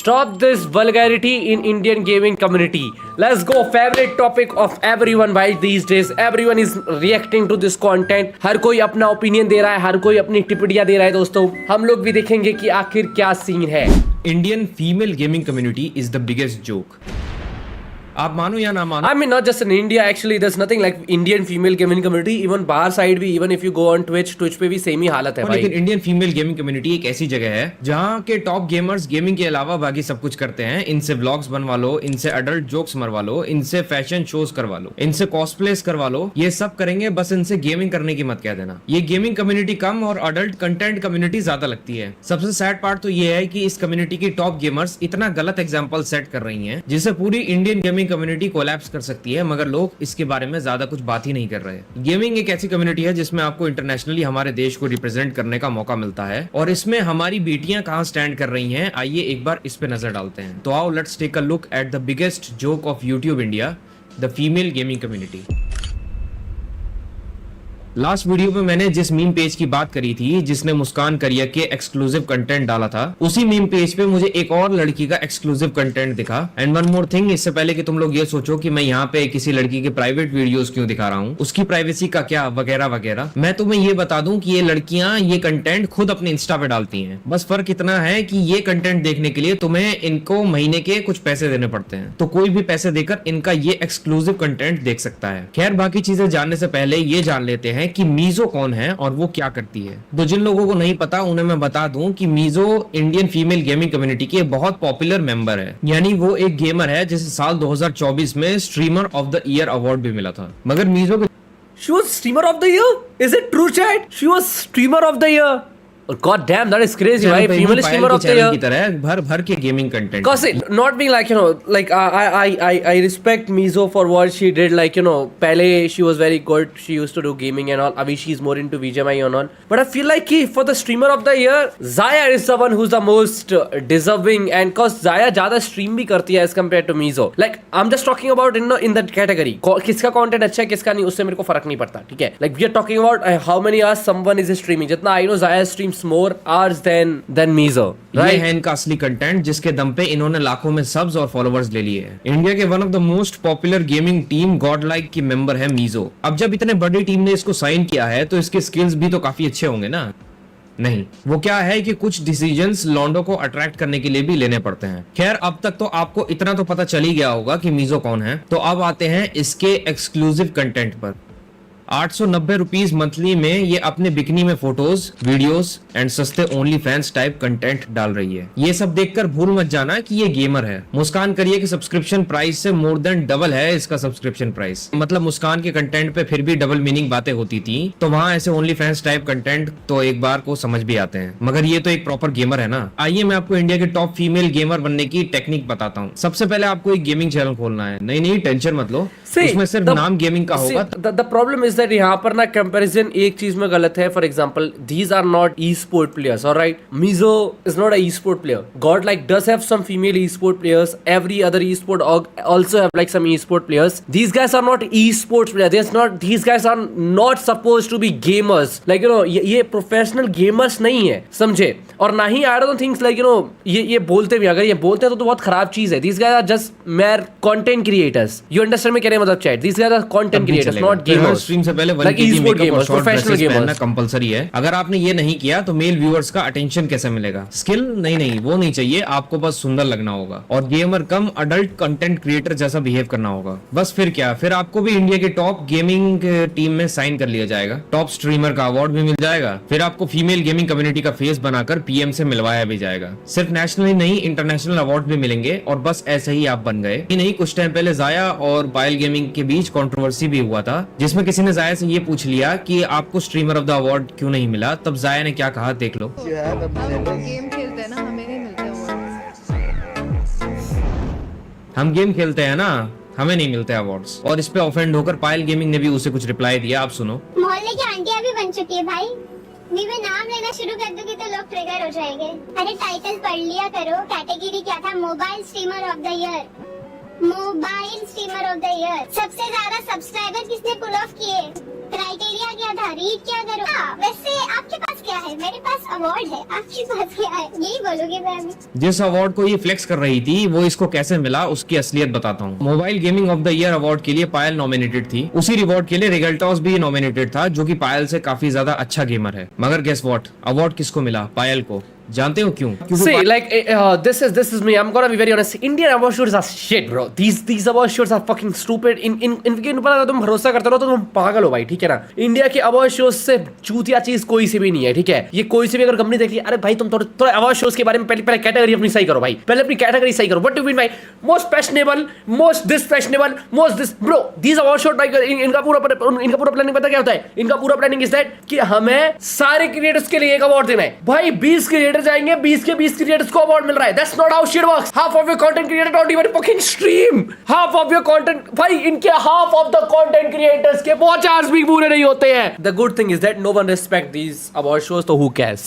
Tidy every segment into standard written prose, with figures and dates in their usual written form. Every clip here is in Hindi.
Stop this vulgarity in Indian gaming community. Let's go. Favorite topic of everyone भाई these days. Everyone is reacting to this content. हर कोई अपना ओपिनियन दे रहा है, हर कोई अपनी टिप्पणियां दे रहा है दोस्तों. हम लोग भी देखेंगे कि आखिर क्या सीन है. Indian female gaming community is the biggest joke. आप मानो या ना मानो. I mean not just in India actually. There's nothing like Indian female gaming community. Even बाहर साइड भी, even if you go on Twitch पे भी सेम ही हालत है भाई. लेकिन इंडियन फीमेल गेमिंग कम्युनिटी एक ऐसी जगह है जहाँ के टॉप गेमर्स गेमिंग के अलावा बाकी सब कुछ करते हैं. इनसे व्लॉग्स बनवा लो, इनसे अडल्ट जोक्स मरवा लो, इनसे फैशन शोज करवा लो, इनसे कॉस्प्लेस करवा लो. ये सब करेंगे, बस इनसे गेमिंग करने की मत कह देना. ये गेमिंग कम्युनिटी कम और अडल्ट कंटेंट कम्युनिटी ज्यादा लगती है. सबसे सैड पार्ट तो ये है कि इस कम्युनिटी की टॉप गेमर्स इतना गलत एग्जाम्पल सेट कर रही है जिससे पूरी इंडियन गेमिंग कम्युनिटी कोलैप्स कर सकती है, मगर लोग इसके बारे में ज्यादा कुछ बात ही नहीं कर रहे. गेमिंग एक ऐसी कम्युनिटी है जिसमें आपको इंटरनेशनली हमारे देश को रिप्रेजेंट करने का मौका मिलता है और इसमें हमारी बेटियां कहां स्टैंड कर रही हैं, आइए एक बार इस पे नजर डालते हैं. तो आओ, let's take a look at the biggest joke of YouTube India, the female gaming community. Last video में मैंने जिस मीम पेज की बात करी थी जिसने मुस्कान करियर के एक्सक्लूसिव कंटेंट डाला था, उसी मीम पेज पे मुझे एक और लड़की का एक्सक्लूसिव कंटेंट दिखा. एंड वन मोर थिंग, इससे पहले कि तुम लोग ये सोचो कि मैं यहाँ पे किसी लड़की के प्राइवेट वीडियोस क्यों दिखा रहा हूँ, उसकी प्राइवेसी का क्या वगैरह वगैरह, मैं तुम्हें ये बता दूं कि ये लड़कियां ये कंटेंट खुद अपने इंस्टा पे डालती हैं. बस फर्क इतना है कि ये कंटेंट देखने के लिए तुम्हें इनको महीने के कुछ पैसे देने पड़ते हैं, तो कोई भी पैसे देकर इनका ये एक्सक्लूसिव कंटेंट देख सकता है. खैर, बाकी चीजें जानने से पहले ये जान लेते हैं कि मीजो कौन है और वो क्या करती है. तो जिन लोगों को नहीं पता उन्हें मैं बता दूं कि मीजो इंडियन फीमेल गेमिंग कम्युनिटी की बहुत पॉपुलर मेंबर है. यानी वो एक गेमर है जिसे साल 2024 में streamer of the year award भी मिला था. मगर meso She was streamer of the year? Is it true, chat? She was streamer of the year. Oh, God damn, that is crazy, right? Female streamer of the year. की तरह भर भर के gaming content. Cause it not being like, you know, like I respect Mizo for what she did. Like, you know, पहले she was very good. She used to do gaming and all. Abhi she's more into VGMI and all. But I feel like for the streamer of the year, Zaya is the one who's the most deserving. And cause Zaya ज़्यादा stream भी करती है as compared to Mizo. Like I'm just talking about in that category. किसका content अच्छा है किसका नहीं, उससे मेरे को फर्क नहीं पड़ता, ठीक है? Like we are talking about how many hours someone is streaming. जितना I know Zaya streams more hours than Mizo, right? ये है इनका असली कंटेंट जिसके दम पे इन्होंने लाखों में सब्स और फॉलोवर्स ले लिए हैं. इंडिया के one of the most popular gaming team God like की मेंबर है मीजो. अब जब इतने बड़ी टीम ने इसको साइन किया है तो इसके स्किल्स भी तो काफी अच्छे होंगे ना? नहीं, वो क्या है कि कुछ डिसीजंस लॉन्डो को अट्रैक्ट करने के लिए भी लेने पड़ते हैं. खैर, अब तक तो आपको इतना तो पता चल ही गया होगा कि मीजो कौन है. तो अब आते हैं इसके एक्सक्लूसिव कंटेंट पर. 890 रुपीज मंथली में ये अपने बिकनी में फोटोज, वीडियोस एंड सस्ते ओनली फैंस टाइप कंटेंट डाल रही है. ये सब देखकर भूल मत जाना कि ये गेमर है. मुस्कान करिए कि सब्सक्रिप्शन प्राइस से मोर देन डबल है इसका सब्सक्रिप्शन प्राइस. मतलब मुस्कान के कंटेंट पे फिर भी डबल मीनिंग बातें होती थी, तो वहाँ ऐसे ओनली फैंस टाइप कंटेंट तो एक बार को समझ भी आते हैं, मगर ये तो एक प्रॉपर गेमर है ना. आइए मैं आपको इंडिया के टॉप फीमेल गेमर बनने की टेक्निक बताता हूँ. सबसे पहले आपको एक गेमिंग चैनल खोलना है. नहीं, टेंशन मत लो, उसमें सिर्फ नाम गेमिंग का होगा. द प्रॉब्लम इज दैट यहाँ पर ना कंपैरिजन एक चीज में गलत है. For example, these are not e-sport players, all right? Mizo is not a e-sport player. Godlike does have some female e-sport players. Every other e-sport also have like some e-sport players. These guys are not e-sports players. These guys are not supposed to be gamers. Like, you know, ये प्रोफेशनल गेमर्स नहीं है, समझे? और ना ही I don't think like, you know, ये बोलते भी, अगर ये बोलते हैं तो बहुत खराब चीज है. These guys are just mere content creators. You understand me? कहने मतलब chat. These guys are content creators, not gamers. Stream से पहले like e-sport gamers, professional gamers. Compulsory है. अगर आपने ये नहीं किया तो मेल व्यूअर्स का अटेंशन कैसे मिलेगा? स्किल नहीं, वो नहीं चाहिए. आपको बस सुंदर लगना होगा और गेमर कम अडल्ट कंटेंट क्रिएटर जैसा बिहेव करना होगा. बस फिर क्या, फिर आपको भी इंडिया के टॉप गेमिंग टीम में साइन कर लिया जाएगा. टॉप स्ट्रीमर का अवार्ड भी मिल जाएगा. फिर आपको फीमेल गेमिंग कम्युनिटी का फेस बनाकर पीएम से मिलवाया भी जाएगा. सिर्फ नेशनल नहीं, इंटरनेशनल अवार्ड भी मिलेंगे और बस ऐसे ही आप बन गए. नहीं, कुछ टाइम पहले जाया और बाइल गेमिंग के बीच कंट्रोवर्सी भी हुआ था, जिसमें किसी ने जाया से ये पूछ लिया कि आपको स्ट्रीमर ऑफ द अवार्ड क्यों नहीं मिला. तब जाया ने क्या कहा, देख लो. गेम खेलते हैं ना, हमें नहीं मिलते अवार्ड्स. हम गेम खेलते हैं ना, हमें नहीं मिलते अवार्ड्स. और इस पे ऑफेंड होकर पायल गेमिंग ने भी उसे कुछ रिप्लाई दिया. आप सुनो. मोहल्ले की आंटियां भी बन चुकी है भाई. मैं नाम लेना शुरू कर दूंगी तो लोग ट्रिगर हो जाएंगे. अरे टाइटल पढ़ लिया करो. कैटेगरी क्या था? Mobile streamer of the year. Mobile streamer of the year. सबसे ज्यादा सब्सक्राइबर किसने पुल ऑफ किए? क्राइटेरिया क्या था? रीड क्या करो. वैसे आपके पास क्या है? मेरे पास अवार्ड है, आपके पास क्या है? यही बोलोगे मैं अभी? जिस अवार्ड को ये फ्लेक्स कर रही थी वो इसको कैसे मिला उसकी असलियत बताता हूँ। Mobile gaming of the year award के लिए पायल नॉमिनेटेड थी। उसी रिवॉर्ड के लिए रिगल्टॉस भी नॉमिनेटेड था, जो कि पायल से काफी ज्यादा अच्छा गेमर है। मगर गेस व्हाट, अवार्ड किसको मिला? पायल को। जानते हो क्यों? See, like this is me. I'm gonna be very honest. Indian award shows are shit, bro. These award shows are fucking stupid. इनके ऊपर अगर तुम भरोसा करते हो तो तुम पागल हो भाई, ठीक है ना? इंडिया के अवार्ड शोज से चूतिया चीज कोई सी भी नहीं है, ठीक है? ये कोई सी भी अगर कंपनी देख ली, अरे भाई तुम थोड़ा अवार्ड शोज के बारे में पहले कैटेगरी अपनी सही करो भाई। पहले अपनी कैटेगरी सही करो। व्हाट डू मीन भाई? Most fashionable, most this fashionable, most this bro. These award shows भाई इनका पूरा प्लानिंग पता क्या होता है? इनका पूरा प्लानिंग इज दैट कि हमें सारे क्रिएटर्स के लिए एक अवार्ड देना है। भाई 20 क्रिएटर जाएंगे, 20 के 20 क्रिएटर्स को अवार्ड मिल रहा है। That's not how shit works. Half of your content creator don't even fucking stream. Half of your content, भाई इनके half of the content creators के watchers भी पूरे नहीं होते हैं। The good thing is that no one respect these award shows, तो who cares?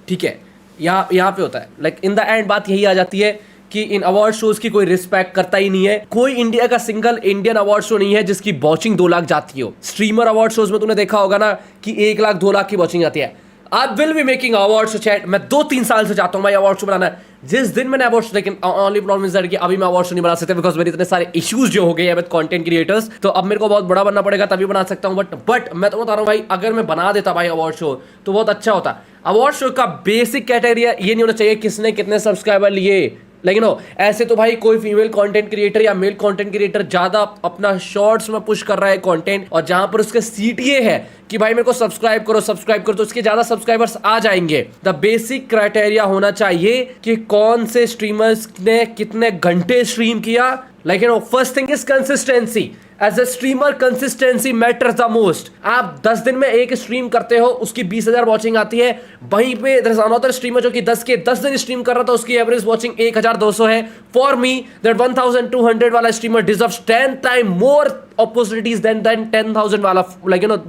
ठीक है, यहाँ पे होता है। Like in the end बात यही आ जाती है कि इन अवार्ड शोज की कोई रिस्पेक्ट करता ही नहीं है। कोई इंडिया का सिंगल इंडियन अवार्ड शो नहीं है जिसकी वॉचिंग 2 लाख जाती हो। स्ट्रीमर अवार्ड शोज में तूने देखा होगा ना कि 1 लाख 2 लाख की वॉचिंग आती है। I will be making awards chat. मैं 2-3 साल से चाहता हूँ भाई अवार्ड शो बनाना है। जिस दिन मैंने अवार्ड शो, लेकिन ओनली प्रॉब्लम इज दैट कि अभी मैं अवार्ड शो नहीं बना सकता बिकॉज मेरे इतने सारे इश्यूज जो हो गए हैं विद कंटेंट क्रिएटर्स। तो अब मेरे को बहुत बड़ा बनना पड़ेगा तभी बना सकता हूँ। बट मैं तो बता रहा हूँ भाई, अगर मैं बना देता भाई अवार्ड शो तो बहुत अच्छा होता। अवार्ड शो का बेसिक क्राइटेरिया ये नहीं होना चाहिए किसने कितने सब्सक्राइबर लिए, लेकिन ऐसे तो भाई कोई फीमेल कंटेंट क्रिएटर या मेल कंटेंट क्रिएटर ज्यादा अपना शॉर्ट्स में पुश कर रहा है कंटेंट, और जहां पर उसके सीटीए है कि भाई मेरे को सब्सक्राइब करो तो उसके ज्यादा सब्सक्राइबर्स आ जाएंगे। द बेसिक क्राइटेरिया होना चाहिए कि कौन से स्ट्रीमर्स ने कितने घंटे स्ट्रीम किया। लेकिन first thing is consistency. As a streamer consistency matters the most. आप 10 दिन में एक स्ट्रीम करते हो, उसकी 20,000 वॉचिंग आती है। वहीं पे अनदर स्ट्रीमर जो कि 10 के 10 दिन स्ट्रीम कर रहा था, उसकी एवरेज वॉचिंग 1200 है। फॉर मी दैट 1200 वाला streamer deserves 10 time more opportunities than 10,000 वाला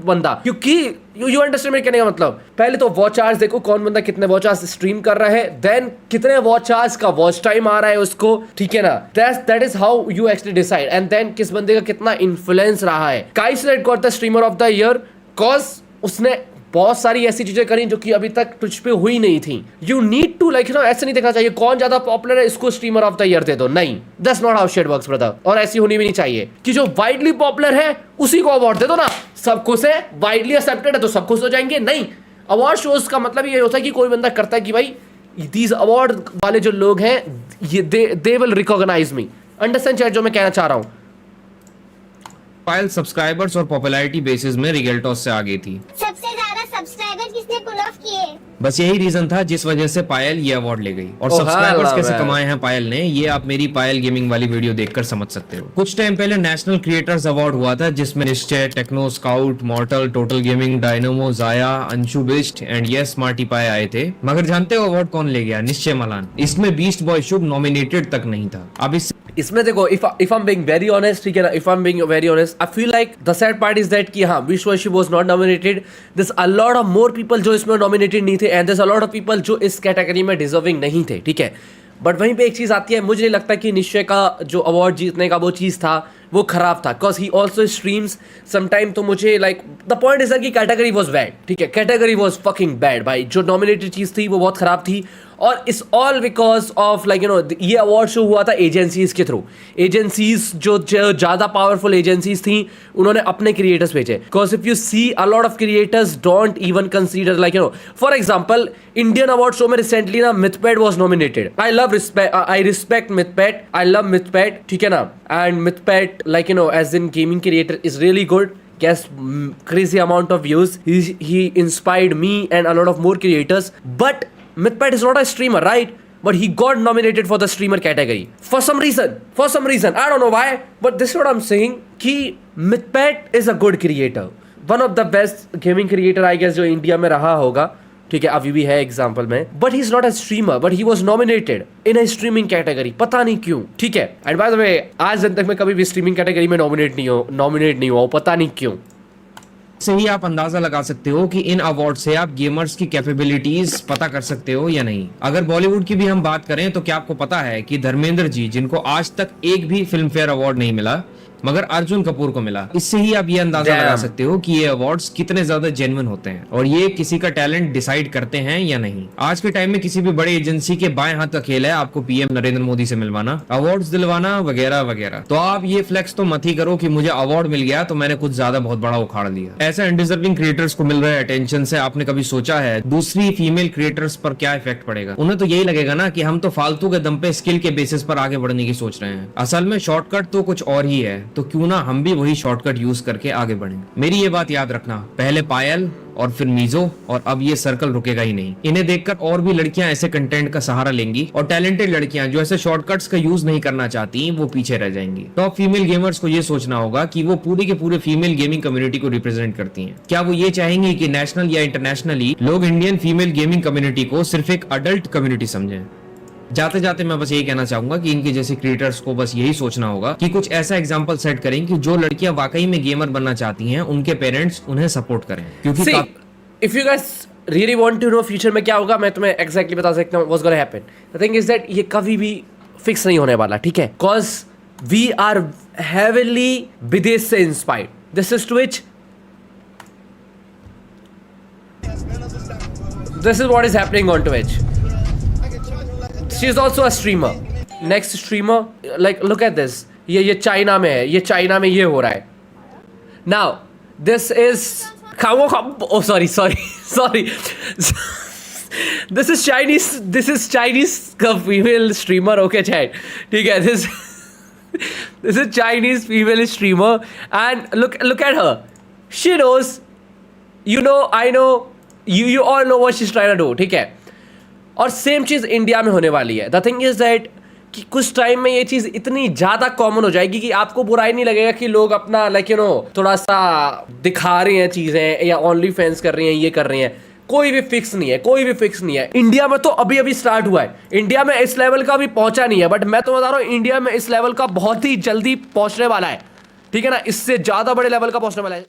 बंदा। क्योंकि यू अंडरस्टैंड मेरे कहने का मतलब? पहले तो वॉच आवर्स देखो, कौन बंदा कितने वॉच आवर्स स्ट्रीम कर रहा है, देन कितने वॉच आवर्स का वॉच टाइम आ रहा है उसको, ठीक है ना? That is how you actually decide. And then किस बंदे का कितना इन्फ्लुएंस रहा है। काई सिलेक्ट करता है streamer of the year cause उसने बहुत सारी ऐसी चीजें करी जो कि अभी तक तुझ पे हुई नहीं थी। यू नीड टू ऐसे नहीं देखना चाहिए कौन ज्यादा पॉपुलर है इसको स्ट्रीमर ऑफ द ईयर दे दो। नहीं, that's not how shit works brother. और ऐसी होनी भी नहीं चाहिए कि जो वाइडली पॉपुलर है उसी को अवार्ड दे दो ना। सब खुश है, वाइडली एक्सेप्टेड है तो सब खुश हो जाएंगे। नहीं, अवार्ड शोज का मतलब ये होता है कि कोई बंदा करता है कि भाई दीज अवार्ड वाले जो लोग हैं ये they will recognise me. Understand chat जो मैं कहना चाह रहा हूँ? पायल सब्सक्राइबर्स और पॉपुलैरिटी बेसिस में रिगल्टॉस से आगे थी। सबसे ज्यादा सब्सक्राइबर किसने पुल ऑफ किए? बस यही रीजन था जिस वजह से पायल ये अवार्ड ले गई। और Oh, सब्सक्राइबर्स हाँ, कैसे man. कमाए हैं पायल ने, ये आप मेरी पायल गेमिंग वाली वीडियो देखकर समझ सकते हो। कुछ टाइम पहले नेशनल क्रिएटर्स अवार्ड हुआ था जिसमें Nishchay, Techno Scout, Mortal, Total Gaming, Dynamo, Jaya, Anshu Bisht and yes Smarty पाए आए थे। मगर जानते हो अवार्ड कौन ले गया? निश्चय मलान। इसमें बीस्ट बॉय शुभ नॉमिनेटेड तक नहीं था। अब इसमें देखो, if I am being very honest, ठीक है ना, if I am being very honest, I feel like the sad part is that कि हाँ, विश्वशिप was not nominated. This a lot of more people जो इसमें नॉमिनेटेड नहीं थे, and this a lot of people जो इस कैटेगरी में डिजर्विंग नहीं थे, ठीक है। बट वहीं पे एक चीज आती है, मुझे नहीं लगता कि निश्चय का जो अवार्ड जीतने का वो चीज था वो खराब था, because he also streams sometime. तो मुझे लाइक द पॉइंट इज कि कैटेगरी वॉज बैड, ठीक है, कैटेगरी वॉज फकिंग बैड भाई। जो नॉमिनेटेड चीज थी वो बहुत खराब थी, और इट्स ऑल बिकॉज ऑफ ये अवार्ड शो हुआ था एजेंसीज के थ्रू। एजेंसीज जो ज्यादा पावरफुल एजेंसीज थी उन्होंने अपने क्रिएटर्स भेजे। Because if you see a lot of creators don't even consider for example Indian award show में रिसेंटली ना Mythpat was nominated. I respect Mythpat, I love Mythpat, ठीक है ना। And Mythpat as in gaming creator is really good, gets crazy amount of views. He inspired me and a lot of more creators. But Mythpat is not a streamer, right? But he got nominated for the streamer category for some reason. I don't know why, but this is what I'm saying कि Mythpat is a good creator, one of the best gaming creator I guess जो इंडिया में रहा होगा, ठीक है, अभी भी है एग्जाम्पल में। But he is not a streamer, but he was nominated in a streaming category, पता नहीं क्यों, ठीक है। एंड बाय द वे आज दिन तक मैं कभी भी स्ट्रीमिंग कैटेगरी में नॉमिनेट नहीं हुआ, पता नहीं क्यों। से ही आप अंदाजा लगा सकते हो कि इन अवार्ड से आप गेमर्स की कैपेबिलिटीज पता कर सकते हो या नहीं। अगर बॉलीवुड की भी हम बात करें तो क्या आपको पता है कि धर्मेंद्र जी, जिनको आज तक एक भी फिल्म फेयर अवार्ड नहीं मिला, मगर अर्जुन कपूर को मिला। इससे ही आप ये अंदाजा लगा Damn. सकते हो कि ये अवार्ड्स कितने ज्यादा जेन्युइन होते हैं और ये किसी का टैलेंट डिसाइड करते हैं या नहीं। आज के टाइम में किसी भी बड़ी एजेंसी के बाएं हाथ का खेल है आपको पीएम नरेंद्र मोदी से मिलवाना, अवार्ड्स दिलवाना वगैरह वगैरह। तो आप ये फ्लेक्स तो मत ही करो कि मुझे अवार्ड मिल गया तो मैंने कुछ ज्यादा बहुत बड़ा उखाड़ लिया। ऐसे अनडिजर्विंग क्रिएटर्स को मिल रहे अटेंशन से आपने कभी सोचा है दूसरी फीमेल क्रिएटर्स पर क्या इफेक्ट पड़ेगा? उन्हें तो यही लगेगा ना कि हम तो फालतू के दम पे स्किल के बेसिस पर आगे बढ़ने की सोच रहे हैं। असल में शॉर्टकट तो कुछ और ही है, तो क्यों ना हम भी वही शॉर्टकट यूज करके आगे बढ़ें। मेरी ये बात याद रखना, पहले पायल और फिर मीजो और अब ये सर्कल रुकेगा ही नहीं। इन्हें देखकर और भी लड़कियां ऐसे कंटेंट का सहारा लेंगी और टैलेंटेड लड़कियां जो ऐसे शॉर्टकट्स का यूज नहीं करना चाहती वो पीछे रह जाएंगी। टॉप फीमेल गेमर्स को ये सोचना होगा कि वो पूरे के पूरे फीमेल गेमिंग कम्युनिटी को रिप्रेजेंट करती हैं। क्या वो ये चाहेंगी कि नेशनल या इंटरनेशनली लोग इंडियन फीमेल गेमिंग कम्युनिटी को सिर्फ एक अडल्ट कम्युनिटी समझें? जाते जाते मैं बस यही कहना चाहूंगा कि इनके जैसे क्रिएटर्स को बस यही सोचना होगा कि कुछ ऐसा एग्जांपल सेट करें कि जो लड़कियां वाकई में गेमर बनना चाहती हैं उनके पेरेंट्स उन्हें सपोर्ट करें। क्योंकि See, if you guys really want to know future में क्या होगा, मैं तुम्हें exactly बता सकता हूँ what's gonna happen. The thing is that ये कभी भी फिक्स नहीं होने वाला, ठीक है? Cause we are heavily विदेश से inspired. This is Twitch. This is what is happening on Twitch. She is also a streamer. Next streamer, like look at this. ये चाइना में है, ये चाइना में ये हो रहा है. Now this is oh sorry this is Chinese female streamer, okay chat, ठीक है? This is Chinese female streamer and look at her. She knows, you know, I know, you all know what she's trying to do, ठीक है? और सेम चीज़ इंडिया में होने वाली है। द थिंग इज दैट कि कुछ टाइम में ये चीज़ इतनी ज़्यादा कॉमन हो जाएगी कि आपको बुराई नहीं लगेगा कि लोग अपना लाइक यू नो थोड़ा सा दिखा रहे हैं चीज़ें या ओनली फैंस कर रही हैं, ये कर रही हैं। कोई भी फिक्स नहीं है। इंडिया में तो अभी अभी स्टार्ट हुआ है, इंडिया में इस लेवल का भी पहुंचा नहीं है, बट मैं तो बता रहा हूँ इंडिया में इस लेवल का बहुत ही जल्दी पहुंचने वाला है, ठीक है ना? इससे ज़्यादा बड़े लेवल का पहुंचने वाला है।